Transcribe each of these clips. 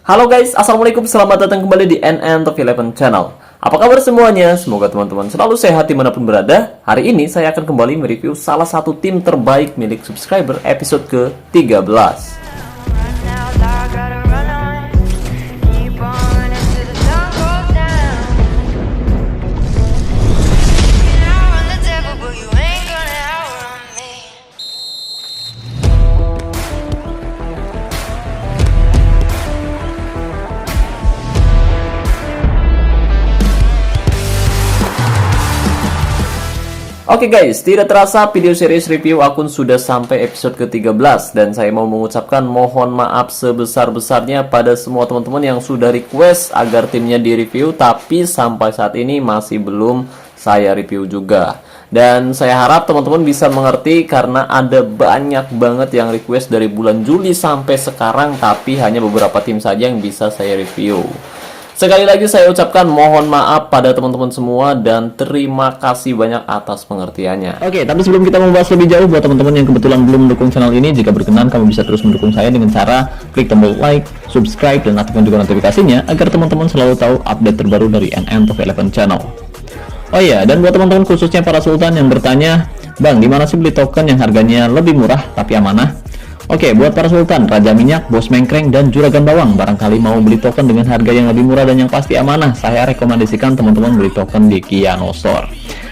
Halo guys, assalamualaikum, selamat datang kembali di NN11 Channel. Apa kabar semuanya? Semoga teman-teman selalu sehat dimanapun berada. Hari ini saya akan kembali mereview salah satu tim terbaik milik subscriber episode ke-13. Oke guys, tidak terasa video series review akun sudah sampai episode ke-13. Dan saya mau mengucapkan mohon maaf sebesar-besarnya pada semua teman-teman yang sudah request agar timnya direview, tapi sampai saat ini masih belum saya review juga. Dan saya harap teman-teman bisa mengerti karena ada banyak banget yang request dari bulan Juli sampai sekarang, tapi hanya beberapa tim saja yang bisa saya review. Sekali lagi saya ucapkan mohon maaf pada teman-teman semua dan terima kasih banyak atas pengertiannya. Oke, tapi sebelum kita membahas lebih jauh, buat teman-teman yang kebetulan belum mendukung channel ini, jika berkenan kamu bisa terus mendukung saya dengan cara klik tombol like, subscribe, dan aktifkan juga notifikasinya agar teman-teman selalu tahu update terbaru dari NN11 Channel. Oh iya, dan buat teman-teman khususnya para sultan yang bertanya, Bang, dimana sih beli token yang harganya lebih murah tapi amanah? Oke, buat para sultan, Raja Minyak, Bos Mengkreng, dan Juragan Bawang, barangkali mau beli token dengan harga yang lebih murah dan yang pasti amanah, saya rekomendasikan teman-teman beli token di Kiano Store.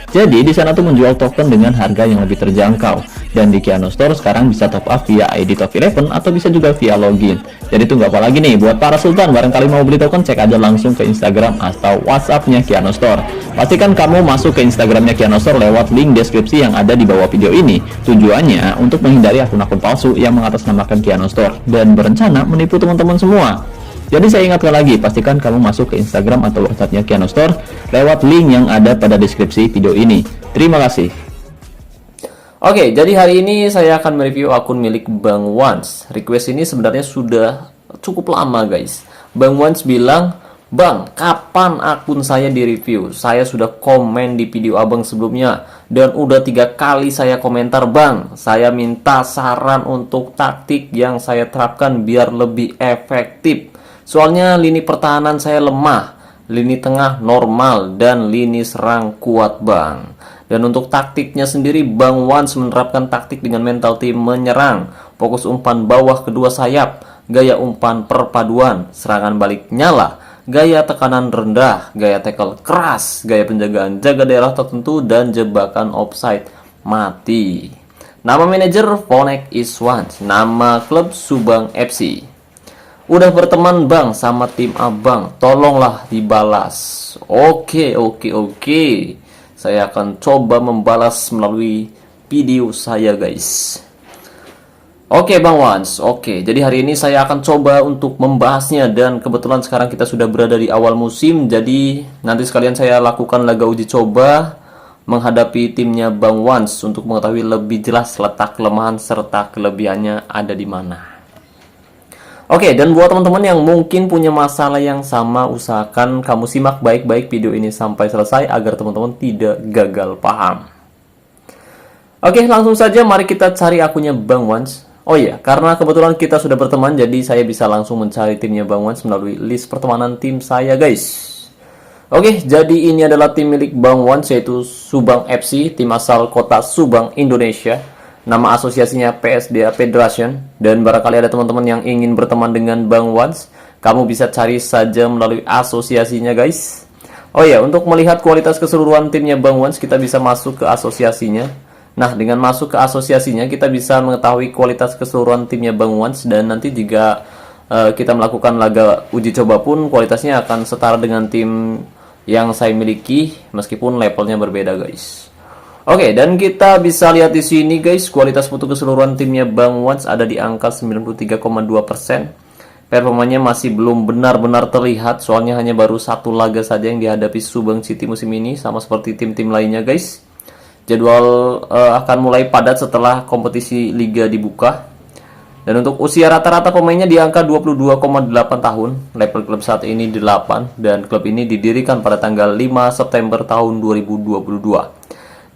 Jadi di sana tuh menjual token dengan harga yang lebih terjangkau. Dan di Kiano Store sekarang bisa top up via ID Top 11 atau bisa juga via login. Jadi tunggu apa lagi nih, buat para sultan barangkali mau beli token, cek aja langsung ke Instagram atau WhatsApp-nya Kiano Store. Pastikan kamu masuk ke Instagramnya Kiano Store lewat link deskripsi yang ada di bawah video ini. Tujuannya untuk menghindari akun-akun palsu yang mengatasnamakan Kiano Store dan berencana menipu teman-teman semua. Jadi saya ingatkan lagi, pastikan kamu masuk ke Instagram atau WhatsApp-nya Kiano Store lewat link yang ada pada deskripsi video ini. Terima kasih. Oke, jadi hari ini saya akan mereview akun milik Bang Wans. Request ini sebenarnya sudah cukup lama guys. Bang Wans bilang, Bang, kapan akun saya direview? Saya sudah komen di video abang sebelumnya dan udah 3 kali saya komentar, Bang. Saya minta saran untuk taktik yang saya terapkan biar lebih efektif. Soalnya lini pertahanan saya lemah, lini tengah normal, dan lini serang kuat, Bang. Dan untuk taktiknya sendiri, Bang Wans menerapkan taktik dengan mental tim menyerang, fokus umpan bawah kedua sayap, gaya umpan perpaduan, serangan balik nyala, gaya tekanan rendah, gaya tackle keras, gaya penjagaan jaga daerah tertentu, dan jebakan offside mati. Nama manajer Vonek Iswans, nama klub Subang FC. Udah berteman Bang sama tim abang, tolonglah dibalas. Oke. Saya akan coba membalas melalui video saya guys. Oke Bang Wans, oke. Jadi hari ini saya akan coba untuk membahasnya. Dan kebetulan sekarang kita sudah berada di awal musim, jadi nanti sekalian saya lakukan laga uji coba menghadapi timnya Bang Wans untuk mengetahui lebih jelas letak kelemahan serta kelebihannya ada di mana. Oke, dan buat teman-teman yang mungkin punya masalah yang sama, usahakan kamu simak baik-baik video ini sampai selesai agar teman-teman tidak gagal paham. Oke, langsung saja mari kita cari akunnya Bang Wans. Oh iya, karena kebetulan kita sudah berteman, jadi saya bisa langsung mencari timnya Bang Wans melalui list pertemanan tim saya guys. Oke, jadi ini adalah tim milik Bang Wans, yaitu Subang FC, tim asal kota Subang, Indonesia. Nama asosiasinya PSDA Federation. Dan barangkali ada teman-teman yang ingin berteman dengan Bang Wans, kamu bisa cari saja melalui asosiasinya guys. Oh ya, untuk melihat kualitas keseluruhan timnya Bang Wans, kita bisa masuk ke asosiasinya. Nah, dengan masuk ke asosiasinya, kita bisa mengetahui kualitas keseluruhan timnya Bang Wans. Dan nanti jika kita melakukan laga uji coba pun, kualitasnya akan setara dengan tim yang saya miliki, meskipun levelnya berbeda guys. Oke, dan kita bisa lihat di sini guys, kualitas foto keseluruhan timnya Bang Wans ada di angka 93,2%. Performanya masih belum benar-benar terlihat, soalnya hanya baru 1 laga saja yang dihadapi Subang City musim ini, sama seperti tim-tim lainnya guys. Jadwal akan mulai padat setelah kompetisi liga dibuka. Dan untuk usia rata-rata pemainnya di angka 22,8 tahun, level klub saat ini 8, dan klub ini didirikan pada tanggal 5 September tahun 2022.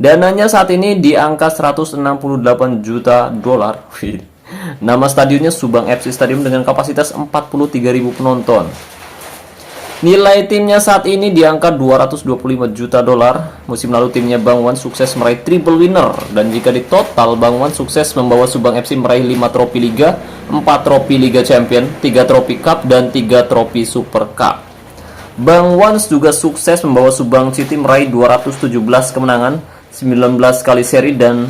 Dananya saat ini di angka 168 juta dolar. Nama stadionnya Subang FC Stadium dengan kapasitas 43.000 penonton. Nilai timnya saat ini di angka 225 juta dolar. Musim lalu timnya Bang Wan sukses meraih triple winner, dan jika di total Bang Wan sukses membawa Subang FC meraih 5 trofi Liga, 4 trofi Liga Champion, 3 trofi Cup, dan 3 trofi Super Cup. Bang Wan juga sukses membawa Subang City meraih 217 kemenangan, 19 kali seri, dan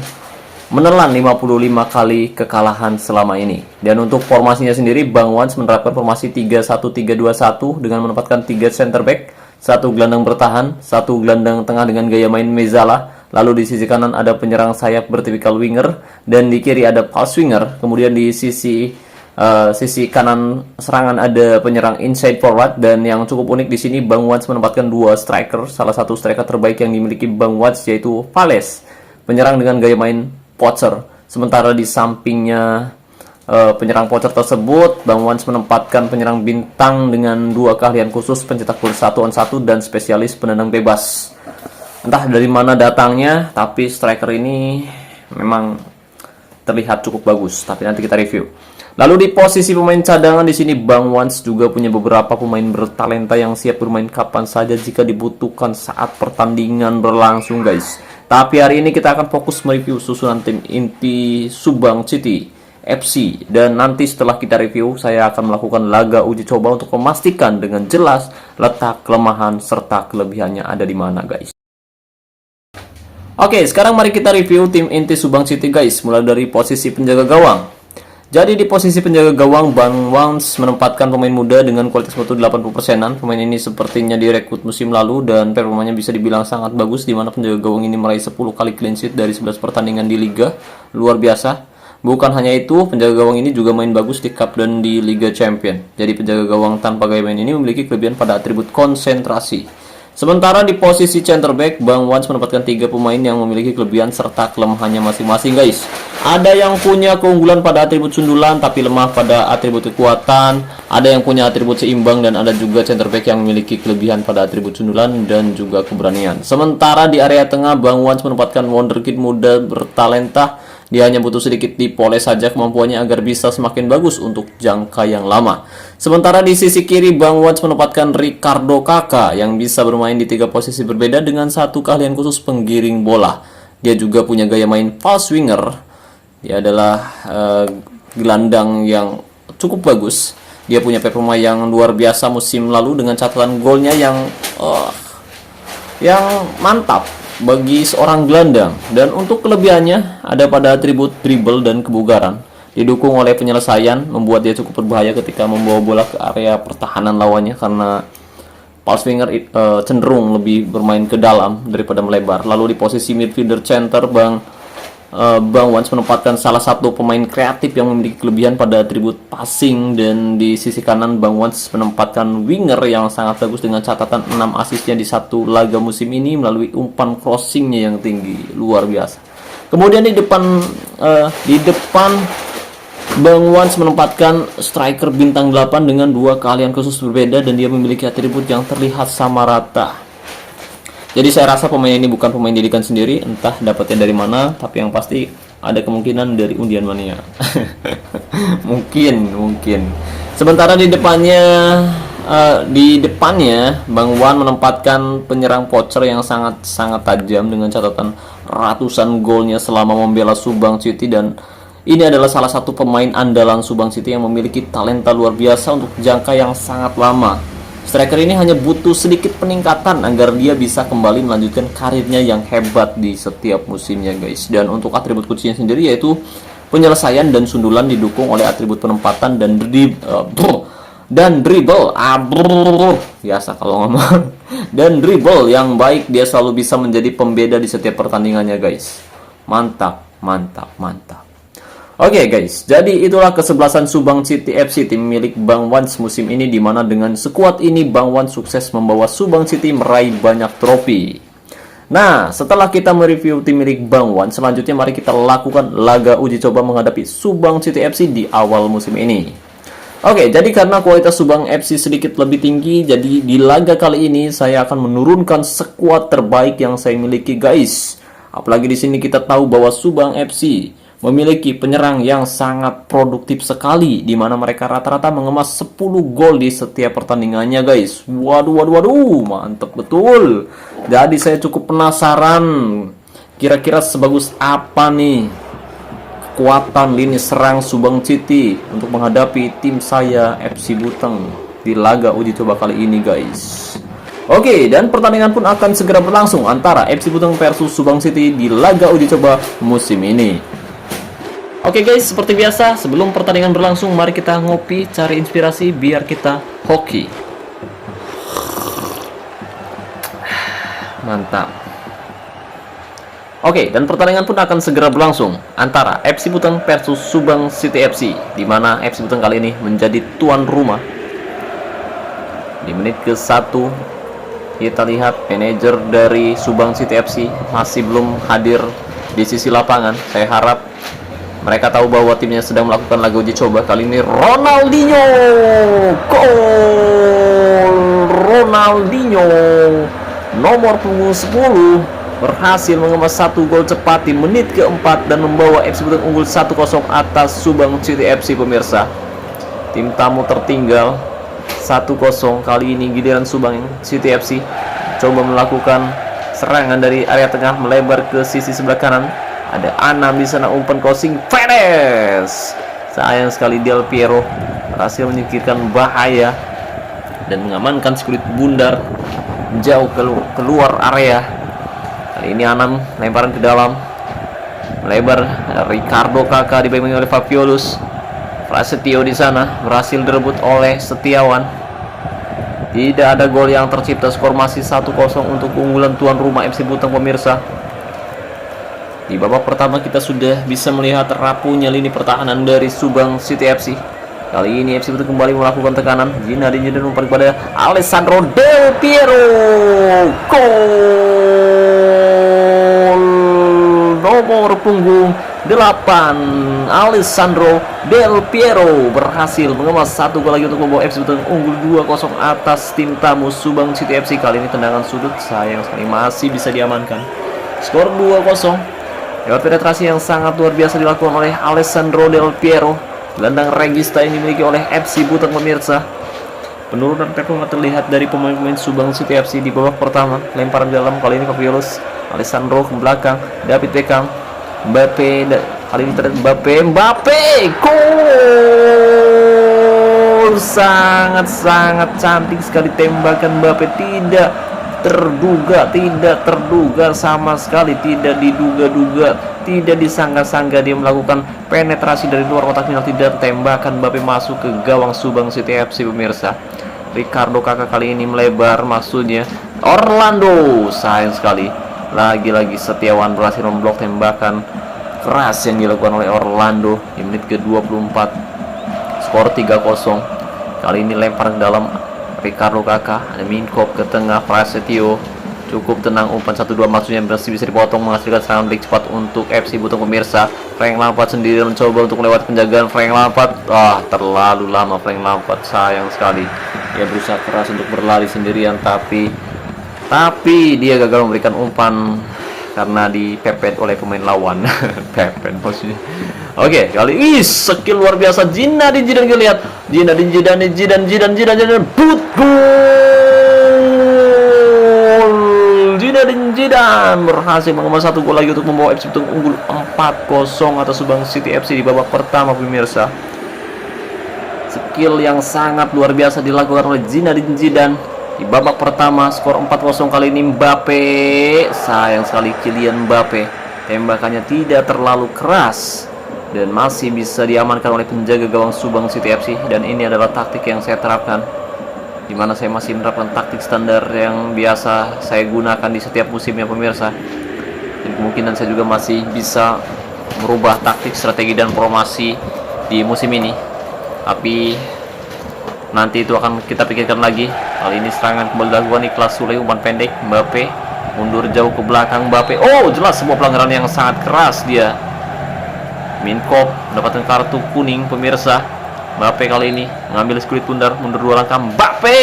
menelan 55 kali kekalahan selama ini. Dan untuk formasinya sendiri, Bang Wans menerapkan formasi 3-1-3-2-1 dengan menempatkan 3 center back, 1 gelandang bertahan, 1 gelandang tengah dengan gaya main Mezzala. Lalu di sisi kanan ada penyerang sayap bertipikal winger, dan di kiri ada pulse winger. Kemudian di sisi kanan serangan ada penyerang inside forward, dan yang cukup unik di sini Bang Wans menempatkan 2 striker. Salah satu striker terbaik yang dimiliki Bang Wans yaitu Vales, penyerang dengan gaya main poacher. Sementara di sampingnya penyerang poacher tersebut, Bang Wans menempatkan penyerang bintang dengan 2 keahlian khusus, pencetak gol 1-on-1 dan spesialis penendang bebas. Entah dari mana datangnya, tapi striker ini memang terlihat cukup bagus. Tapi nanti kita review. Lalu di posisi pemain cadangan di sini Bang Wans juga punya beberapa pemain bertalenta yang siap bermain kapan saja jika dibutuhkan saat pertandingan berlangsung, guys. Tapi hari ini kita akan fokus mereview susunan tim inti Subang City FC, dan nanti setelah kita review saya akan melakukan laga uji coba untuk memastikan dengan jelas letak kelemahan serta kelebihannya ada di mana, guys. Oke, sekarang mari kita review tim inti Subang City, guys, mulai dari posisi penjaga gawang. Jadi di posisi penjaga gawang, Bang Wans menempatkan pemain muda dengan kualitas mutu 80%-an. Pemain ini sepertinya direkrut musim lalu dan performanya bisa dibilang sangat bagus, di mana penjaga gawang ini meraih 10 kali clean sheet dari 11 pertandingan di Liga. Luar biasa. Bukan hanya itu, penjaga gawang ini juga main bagus di Cup dan di Liga Champion. Jadi penjaga gawang tanpa gaya main ini memiliki kelebihan pada atribut konsentrasi. Sementara di posisi center back, Bang Wans menempatkan 3 pemain yang memiliki kelebihan serta kelemahannya masing-masing, guys. Ada yang punya keunggulan pada atribut sundulan tapi lemah pada atribut kekuatan. Ada yang punya atribut seimbang, dan ada juga center back yang memiliki kelebihan pada atribut sundulan dan juga keberanian. Sementara di area tengah, Bang Wans menempatkan wonderkid muda bertalenta. Dia hanya butuh sedikit dipoles saja kemampuannya agar bisa semakin bagus untuk jangka yang lama. Sementara di sisi kiri, Bang Wans menempatkan Ricardo Kakak yang bisa bermain di 3 posisi berbeda dengan 1 keahlian khusus penggiring bola. Dia juga punya gaya main false winger. Dia adalah gelandang yang cukup bagus. Dia punya performa yang luar biasa musim lalu dengan catatan golnya yang mantap bagi seorang gelandang. Dan untuk kelebihannya ada pada atribut dribble dan kebugaran. Didukung oleh penyelesaian, membuat dia cukup berbahaya ketika membawa bola ke area pertahanan lawannya, karena pulse winger cenderung lebih bermain ke dalam daripada melebar. Lalu di posisi midfielder center, Bang Wans menempatkan salah satu pemain kreatif yang memiliki kelebihan pada atribut passing, dan di sisi kanan Bang Wans menempatkan winger yang sangat bagus dengan catatan 6 asisnya di 1 laga musim ini melalui umpan crossingnya yang tinggi, luar biasa. Kemudian di depan Bang Wans menempatkan striker bintang 8 dengan 2 keahlian khusus berbeda, dan dia memiliki atribut yang terlihat sama rata. Jadi saya rasa pemain ini bukan pemain didikan sendiri, entah dapatnya dari mana, tapi yang pasti ada kemungkinan dari undian mania. mungkin. Sementara di depannya Bang Wan menempatkan penyerang poacher yang sangat tajam dengan catatan ratusan golnya selama membela Subang City, dan ini adalah salah satu pemain andalan Subang City yang memiliki talenta luar biasa untuk jangka yang sangat lama. Striker ini hanya butuh sedikit peningkatan agar dia bisa kembali melanjutkan karirnya yang hebat di setiap musimnya, guys. Dan untuk atribut kuncinya sendiri yaitu penyelesaian dan sundulan, didukung oleh atribut penempatan dan dribble. Biasa kalau ngomong. Dan dribble yang baik, dia selalu bisa menjadi pembeda di setiap pertandingannya, guys. Mantap. Oke, guys, jadi itulah kesebelasan Subang City FC, tim milik Bang Wans musim ini, dimana dengan sekuat ini Bang Wans sukses membawa Subang City meraih banyak trofi. Nah, setelah kita mereview tim milik Bang Wans, selanjutnya mari kita lakukan laga uji coba menghadapi Subang City FC di awal musim ini. Oke, jadi karena kualitas Subang FC sedikit lebih tinggi, jadi di laga kali ini saya akan menurunkan skuad terbaik yang saya miliki, guys. Apalagi di sini kita tahu bahwa Subang FC memiliki penyerang yang sangat produktif sekali, di mana mereka rata-rata mengemas 10 gol di setiap pertandingannya, guys. Waduh, waduh, waduh, mantep betul. Jadi saya cukup penasaran, kira-kira sebagus apa nih kekuatan lini serang Subang City untuk menghadapi tim saya FC Buteng di laga uji coba kali ini, guys. Oke, dan pertandingan pun akan segera berlangsung antara FC Buteng versus Subang City di laga uji coba musim ini. Oke guys, seperti biasa, sebelum pertandingan berlangsung, mari kita ngopi, cari inspirasi biar kita hoki. Mantap. Oke, dan pertandingan pun akan segera berlangsung antara FC Buteng versus Subang City FC, di mana FC Buteng kali ini menjadi tuan rumah. Di menit ke-1, kita lihat manajer dari Subang City FC masih belum hadir di sisi lapangan. Saya harap mereka tahu bahwa timnya sedang melakukan laga uji coba. Kali ini Ronaldinho, gol Ronaldinho, nomor punggung 10, berhasil mengemas 1 gol cepat di menit ke-4 dan membawa FC Buteng unggul 1-0 atas Subang City FC, pemirsa. Tim tamu tertinggal 1-0. Kali ini giliran Subang City FC coba melakukan serangan dari area tengah melebar ke sisi sebelah kanan. Ada Anam di sana, umpan crossing Perez. Sayang sekali Del Piero berhasil menyingkirkan bahaya dan mengamankan si kulit bundar jauh keluar area. Kali ini Anam lemparan ke dalam, melebar. Ricardo Kakak dibimbing oleh Fabiolus. Prasetyo di sana berhasil direbut oleh Setiawan. Tidak ada gol yang tercipta, skor masih 1-0 untuk keunggulan tuan rumah FC Buteng, pemirsa. Di babak pertama kita sudah bisa melihat rapuhnya lini pertahanan dari Subang City FC. Kali ini FC Buteng kembali melakukan tekanan. Zinedine Zidane umpan kepada Alessandro Del Piero. Gol nomor punggung 8, Alessandro Del Piero berhasil mengemas 1 gol lagi untuk membawa FC Buteng unggul 2-0 atas tim tamu Subang City FC. Kali ini tendangan sudut sayang sekali masih bisa diamankan. Skor 2-0 lewat penetrasi yang sangat luar biasa dilakukan oleh Alessandro Del Piero. Gelandang regista yang dimiliki oleh FC Buteng, pemirsa. Penurunan performa terlihat dari pemain-pemain Subang City FC di babak pertama. Lemparan dalam, kali ini Fabiolus, Alessandro ke belakang, David Beckham, Mbappe, kali ini Mbappe, gol! Sangat-sangat cantik sekali tembakan Mbappe, tidak terduga sama sekali, tidak diduga-duga, tidak disangka-sangka dia melakukan penetrasi dari luar kotak penalti dan tembakan Mbappe masuk ke gawang Subang City FC, pemirsa. Ricardo Kakak kali ini melebar, maksudnya Orlando, sayang sekali. Lagi-lagi Setiawan berhasil memblok tembakan keras yang dilakukan oleh Orlando di menit ke-24. Skor 3-0. Kali ini lempar ke dalam Ricardo Kakak, ada Minkop ke tengah, Prasetyo cukup tenang, umpan 1-2 maksudnya masih bisa dipotong, menghasilkan serangan balik cepat untuk FC Buteng, pemirsa. Frank Lampard sendiri mencoba untuk melewati penjagaan Frank Lampard. Terlalu lama Frank Lampard, sayang sekali. Dia berusaha keras untuk berlari sendirian, tapi dia gagal memberikan umpan karena dipepet oleh pemain lawan. Pepet maksudnya. Oke, kali ini skill luar biasa Zinedine Zidane, kita lihat Zinedine but gol. Zinedine Zidane berhasil mengemas 1 gol lagi untuk membawa FC Buteng unggul 4-0 atas Subang City FC di babak pertama, pemirsa. Skill yang sangat luar biasa dilakukan oleh Zinedine Zidane di babak pertama. Skor 4-0 kali ini Mbappe. Sayang sekali Kylian Mbappe, tembakannya tidak terlalu keras dan masih bisa diamankan oleh penjaga gawang Subang City FC. Dan ini adalah taktik yang saya terapkan, di mana saya masih menerapkan taktik standar yang biasa saya gunakan di setiap musimnya, pemirsa. Dan kemungkinan saya juga masih bisa merubah taktik, strategi, dan formasi di musim ini, tapi nanti itu akan kita pikirkan lagi. Kali ini serangan kembali dilakukan Niklas Sule, umpan pendek Mbappe, mundur jauh ke belakang Mbappe. Jelas sebuah pelanggaran yang sangat keras dia. Minkop mendapatkan kartu kuning, pemirsa. Mbappe kali ini mengambil kulit bundar, mundur 2 langkah Mbappe.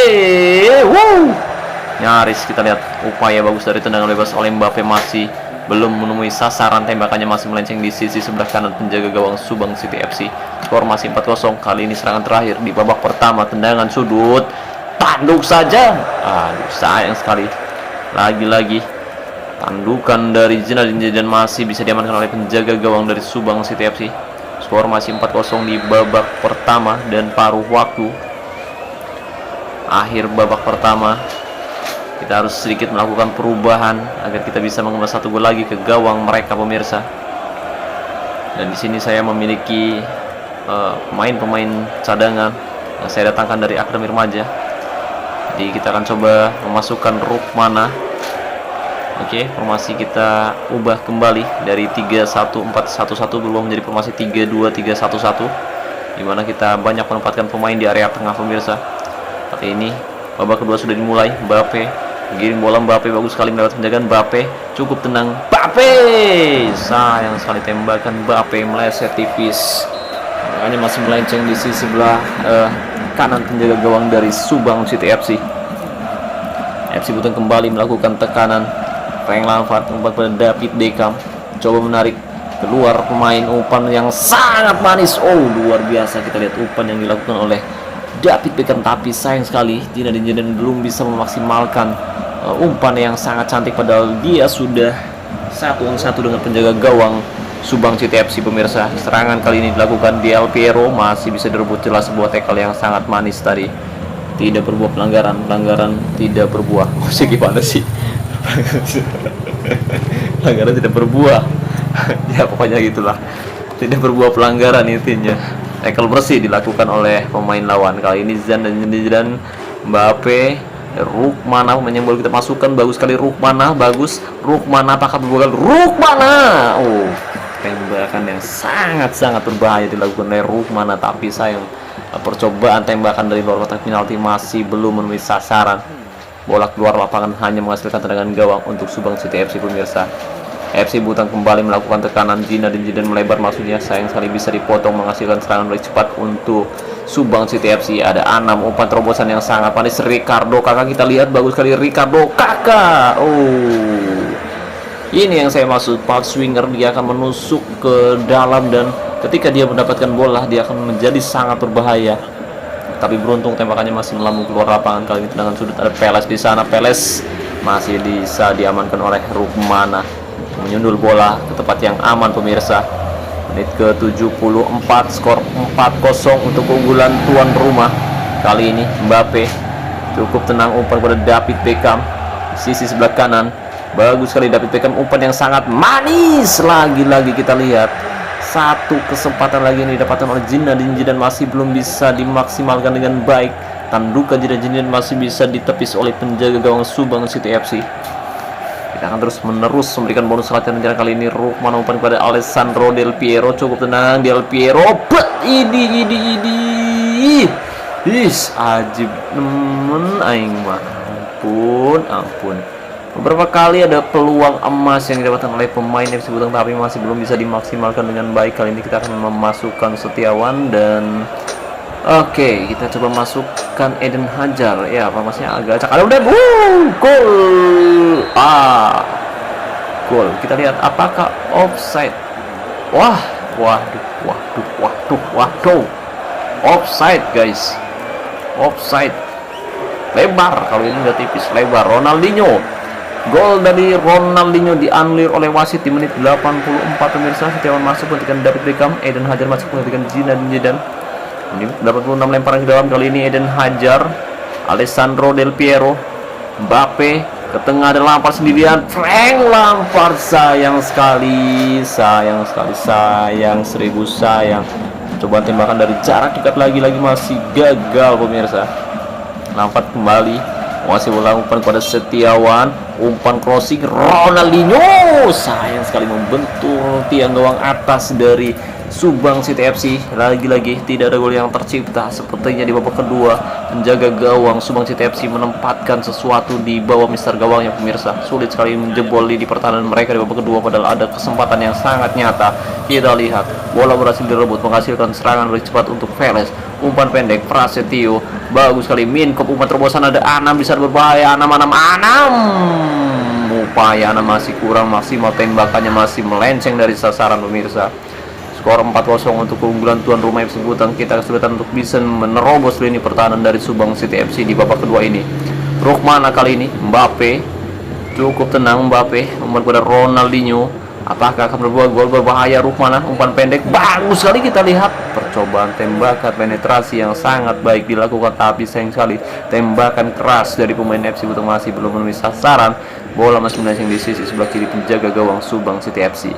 Nyaris kita lihat upaya bagus dari tendangan bebas oleh Mbappe, masih belum menemui sasaran, tembakannya masih melenceng di sisi sebelah kanan penjaga gawang Subang City FC. Skor masih 4-0. Kali ini serangan terakhir di babak pertama, tendangan sudut, tanduk saja. Aduh, sayang sekali. Lagi-lagi tandukan dari Zinedine Zidane masih bisa diamankan oleh penjaga gawang dari Subang City FC. Skor masih 4-0 di babak pertama dan paruh waktu akhir babak pertama. Kita harus sedikit melakukan perubahan agar kita bisa mengemas 1 gol lagi ke gawang mereka, pemirsa. Dan di sini saya memiliki pemain-pemain cadangan yang saya datangkan dari Akademi Remaja. Jadi kita akan coba memasukkan Rukmana. Oke, formasi kita ubah kembali dari 3-1-4-1-1 berubah menjadi formasi 3-2-3-1-1, di mana kita banyak menempatkan pemain di area tengah, pemirsa. Kali ini babak kedua sudah dimulai. Mbappe giring bola, Mbappe bagus sekali melewati penjagaan. Mbappe cukup tenang, Mbappe sayang sekali tembakan Mbappe meleset tipis, makanya masih melenceng di sisi sebelah kanan penjaga gawang dari Subang City FC. FC Buton kembali melakukan tekanan. Frank Lampard umpan pada David Beckham, coba menarik keluar pemain, umpan yang sangat manis. Oh, luar biasa, kita lihat umpan yang dilakukan oleh David Beckham, tapi sayang sekali Zinedine Zidane belum bisa memaksimalkan umpan yang sangat cantik, padahal dia sudah 1-1 dengan penjaga gawang Subang City FC, pemirsa. Serangan kali ini dilakukan Del Piero, masih bisa direbut jelas sebuah tackle yang sangat manis tadi. Tidak berbuah pelanggaran tidak berbuah. Maksudnya gimana sih? Pelanggaran tidak berbuah. Ya pokoknya gitulah. Tidak berbuah pelanggaran intinya. Tackle bersih dilakukan oleh pemain lawan. Kali ini Zidane, Mbappe, Rukmana menyembol, kita masukkan, bagus sekali Rukmana, bagus Rukmana, apakah berbuah? Rukmana, oh, tembakan yang sangat berbahaya dilakukan oleh Rukmana, tapi sayang percobaan tembakan dari luar kotak penalti masih belum menemui sasaran. Bola keluar lapangan hanya menghasilkan tendangan gawang untuk Subang City FC, pemirsa. FC Buton kembali melakukan tekanan, Zinedine Zidane melebar maksudnya, sayang sekali bisa dipotong, menghasilkan serangan balik cepat untuk Subang City FC. Ada 6 umpan terobosan yang sangat manis. Ricardo Kakak, kita lihat bagus sekali Ricardo Kakak. Oh, ini yang saya maksud, pass swinger, dia akan menusuk ke dalam dan ketika dia mendapatkan bola dia akan menjadi sangat berbahaya. Tapi beruntung tembakannya masih melambung keluar lapangan. Kali ini tendangan sudut, ada Peles di sana. Peles masih bisa diamankan oleh Rukmana, menyundul bola ke tempat yang aman, pemirsa. Menit ke-74, skor 4-0 untuk keunggulan tuan rumah. Kali ini Mbappe cukup tenang, umpan pada David Beckham sisi sebelah kanan. Bagus sekali David Beckham, umpan yang sangat manis. Lagi-lagi kita lihat satu kesempatan lagi yang didapatkan oleh Zinedine Zidane masih belum bisa dimaksimalkan dengan baik. Tandukan Zinedine Zidane masih bisa ditepis oleh penjaga gawang Subang City FC. Kita akan terus menerus memberikan bonus latihan rencana. Kali ini Rukmana umpan kepada Alessandro Del Piero, cukup tenang Del Piero, is ajib nemen aing mah, ampun. Beberapa kali ada peluang emas yang didapatkan oleh pemain FC Buton tapi masih belum bisa dimaksimalkan dengan baik. Kali ini kita akan memasukkan Setiawan dan oke, kita coba masukkan Eden Hazard. Ya, masnya agak acak. Ada udah, gol. Gol. Kita lihat apakah offside. Waduh. Offside, guys. Offside. Lebar. Kalau ini udah tipis, lebar. Ronaldinho. Gol dari Ronaldinho dianulir oleh wasit di menit 84, pemirsa. Setiawan masuk menggantikan David Beckham, Eden Hazard masuk menggantikan Zinedine Zidane. Ini 86 lemparan ke dalam, kali ini Eden Hazard, Alessandro Del Piero, Mbappe ke tengah, ada Lampard sendirian. Frank Lampard, sayang sekali, seribu sayang. Coba tembakan dari jarak dekat lagi masih gagal, pemirsa. Lampard kembali masih bola, umpan kepada Setiawan, umpan crossing Ronaldinho, sayang sekali membentur tiang gawang atas dari Subang City FC. Lagi-lagi tidak ada gol yang tercipta. Sepertinya di babak kedua penjaga gawang Subang City FC menempatkan sesuatu di bawah mister gawangnya, pemirsa. Sulit sekali menjebol di pertahanan mereka di babak kedua, padahal ada kesempatan yang sangat nyata. Kita lihat bola berhasil direbut, menghasilkan serangan balik cepat untuk Peles, umpan pendek Prasetyo, bagus sekali Minkop, umpan terobosan ada Anam, bisa berbahaya Anam. upaya masih kurang maksimal, tembakannya masih melenceng dari sasaran pemirsa. Skor 4-0 untuk keunggulan tuan rumah FC Butang. Kita kesulitan untuk bisa menerobos lini pertahanan dari Subang City FC di babak kedua ini. Rukmana kali ini, Mbappe cukup tenang, Mbappe umpan kepada Ronaldinho. Apakah akan berbuat gol berbahaya? Rukmana umpan pendek, bagus sekali. Kita lihat percobaan tembakan penetrasi yang sangat baik dilakukan, tapi sayang sekali tembakan keras dari pemain FC Butang masih belum memenuhi sasaran. Bola masih melenceng di sisi sebelah kiri penjaga gawang Subang City FC.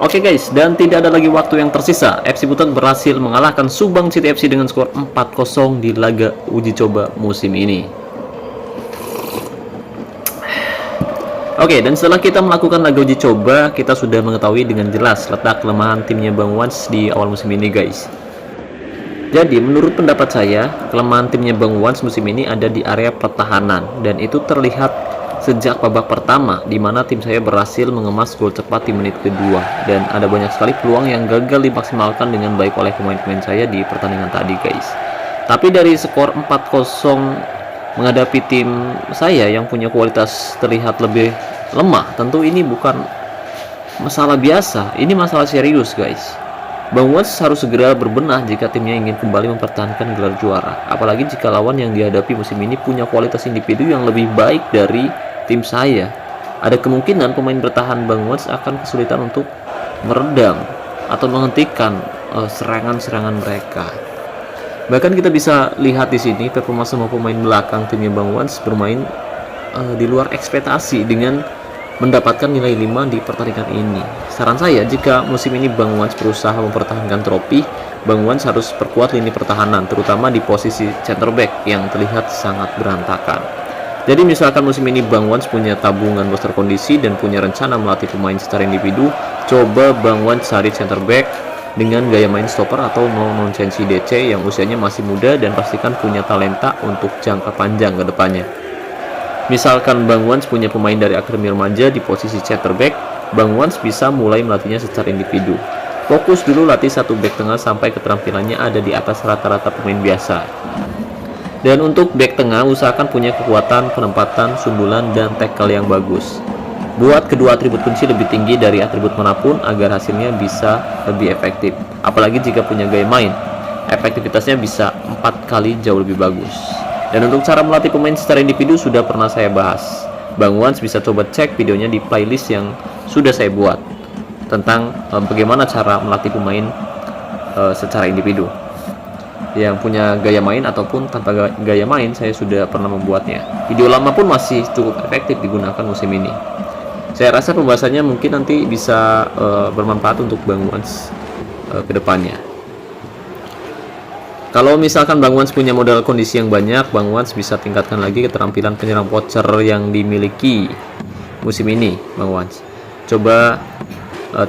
Oke guys, dan tidak ada lagi waktu yang tersisa. FC Butang berhasil mengalahkan Subang City FC dengan skor 4-0 di laga uji coba musim ini. Oke, dan setelah kita melakukan laga uji coba, kita sudah mengetahui dengan jelas letak kelemahan timnya Bang Wans di awal musim ini guys. Jadi menurut pendapat saya, kelemahan timnya Bang Wans musim ini ada di area pertahanan, dan itu terlihat sejak babak pertama, di mana tim saya berhasil mengemas gol cepat di menit kedua, dan ada banyak sekali peluang yang gagal dimaksimalkan dengan baik oleh pemain-pemain saya di pertandingan tadi guys. Tapi dari skor 4-0 menghadapi tim saya yang punya kualitas terlihat lebih lemah, tentu ini bukan masalah biasa, ini masalah serius guys. Bang Wans harus segera berbenah jika timnya ingin kembali mempertahankan gelar juara, apalagi jika lawan yang dihadapi musim ini punya kualitas individu yang lebih baik dari tim saya. Ada kemungkinan pemain bertahan Bang Wans akan kesulitan untuk meredam atau menghentikan serangan-serangan mereka. Bahkan kita bisa lihat di sini performa semua pemain belakang timnya Bang Wans bermain di luar ekspektasi dengan mendapatkan nilai 5 di pertandingan ini. Saran saya, jika musim ini Bang Wans berusaha mempertahankan trofi, Bang Wans harus perkuat lini pertahanan, terutama di posisi center back yang terlihat sangat berantakan. Jadi misalkan musim ini Bang Wans punya tabungan bos terkondisi dan punya rencana melatih pemain secara individu, coba Bang Wans cari center back dengan gaya main stopper atau no-nonsense DC yang usianya masih muda dan pastikan punya talenta untuk jangka panjang ke depannya. Misalkan Bang Wans punya pemain dari akademi remaja di posisi center back, Bang Wans bisa mulai melatihnya secara individu. Fokus dulu latih satu back tengah sampai keterampilannya ada di atas rata-rata pemain biasa. Dan untuk back tengah, usahakan punya kekuatan, penempatan, sundulan, dan tackle yang bagus. Buat kedua atribut kunci lebih tinggi dari atribut manapun agar hasilnya bisa lebih efektif. Apalagi jika punya gaya main, efektivitasnya bisa 4 kali jauh lebih bagus. Dan untuk cara melatih pemain secara individu sudah pernah saya bahas. Bang Wans bisa coba cek videonya di playlist yang sudah saya buat tentang bagaimana cara melatih pemain secara individu. Yang punya gaya main ataupun tanpa gaya main, saya sudah pernah membuatnya. Video lama pun masih cukup efektif digunakan musim ini. Saya rasa pembahasannya mungkin nanti bisa bermanfaat untuk Bang Wans ke depannya. Kalau misalkan Bang Wans punya modal kondisi yang banyak, Bang Wans bisa tingkatkan lagi keterampilan penyerang voucher yang dimiliki musim ini, Bang Wans. Coba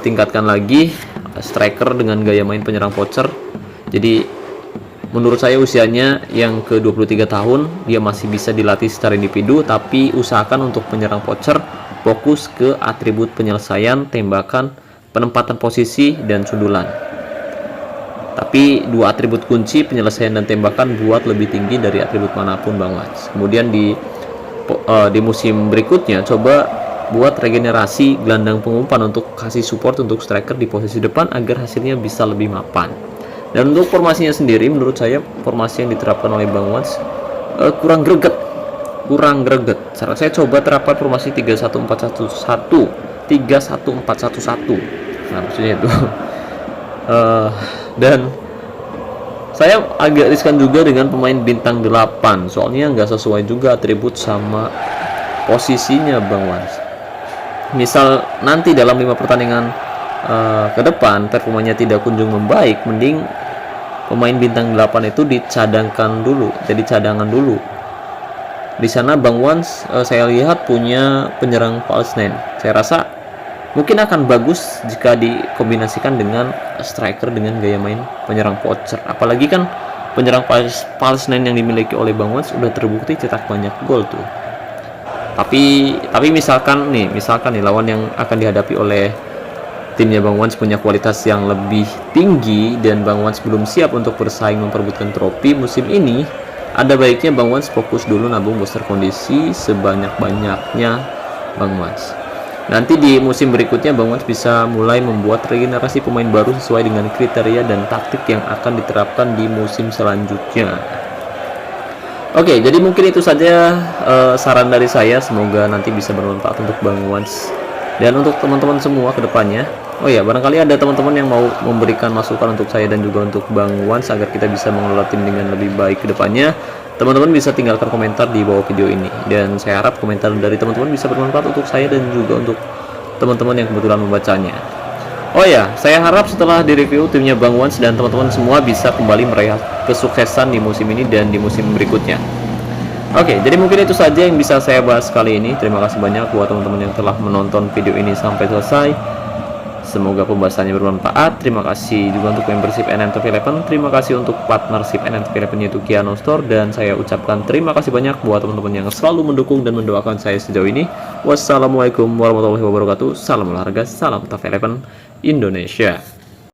tingkatkan lagi striker dengan gaya main penyerang voucher. Jadi menurut saya usianya yang ke 23 tahun, dia masih bisa dilatih secara individu, tapi usahakan untuk penyerang voucher fokus ke atribut penyelesaian, tembakan, penempatan posisi, dan sundulan. Tapi dua atribut kunci, penyelesaian dan tembakan, buat lebih tinggi dari atribut manapun Bang Wans. Kemudian di musim berikutnya coba buat regenerasi gelandang pengumpan untuk kasih support untuk striker di posisi depan agar hasilnya bisa lebih mapan. Dan untuk formasinya sendiri, menurut saya formasi yang diterapkan oleh Bang Wans kurang greget. Saya coba terapkan formasi 3-1-4-1-1, 3-1-4-1-1. Nah, maksudnya itu. Dan saya agak riskan juga dengan pemain bintang 8, soalnya nggak sesuai juga atribut sama posisinya Bang Wans. Misal nanti dalam 5 pertandingan ke depan performanya tidak kunjung membaik, mending pemain bintang 8 itu dicadangkan dulu, jadi cadangan dulu. Di sana Bang Wans saya lihat punya penyerang false nine. Saya rasa mungkin akan bagus jika dikombinasikan dengan striker dengan gaya main penyerang voucher. Apalagi kan penyerang false nine yang dimiliki oleh Bang Wans udah terbukti cetak banyak gol tuh. Tapi misalkan nih lawan yang akan dihadapi oleh timnya Bang Wans punya kualitas yang lebih tinggi dan Bang Wans belum siap untuk bersaing memperebutkan trofi musim ini, ada baiknya Bang Wans fokus dulu nabung booster kondisi sebanyak-banyaknya Bang Wans. Nanti di musim berikutnya Bang Wans bisa mulai membuat regenerasi pemain baru sesuai dengan kriteria dan taktik yang akan diterapkan di musim selanjutnya. Oke, jadi mungkin itu saja saran dari saya. Semoga nanti bisa bermanfaat untuk Bang Wans dan untuk teman-teman semua ke depannya. Oh ya, barangkali ada teman-teman yang mau memberikan masukan untuk saya dan juga untuk Bang Wans agar kita bisa mengelola tim dengan lebih baik ke depannya. Teman-teman bisa tinggalkan komentar di bawah video ini, dan saya harap komentar dari teman-teman bisa bermanfaat untuk saya dan juga untuk teman-teman yang kebetulan membacanya. Oh ya, saya harap setelah direview timnya Bang Wans dan teman-teman semua bisa kembali meraih kesuksesan di musim ini dan di musim berikutnya. Oke, jadi mungkin itu saja yang bisa saya bahas kali ini. Terima kasih banyak buat teman-teman yang telah menonton video ini sampai selesai. Semoga pembahasannya bermanfaat. Terima kasih juga untuk membership NMTV11. Terima kasih untuk partnership NMTV11 yaitu Kiano Store. Dan saya ucapkan terima kasih banyak buat teman-teman yang selalu mendukung dan mendoakan saya sejauh ini. Wassalamualaikum warahmatullahi wabarakatuh. Salam olahraga, salam TAV11 Indonesia.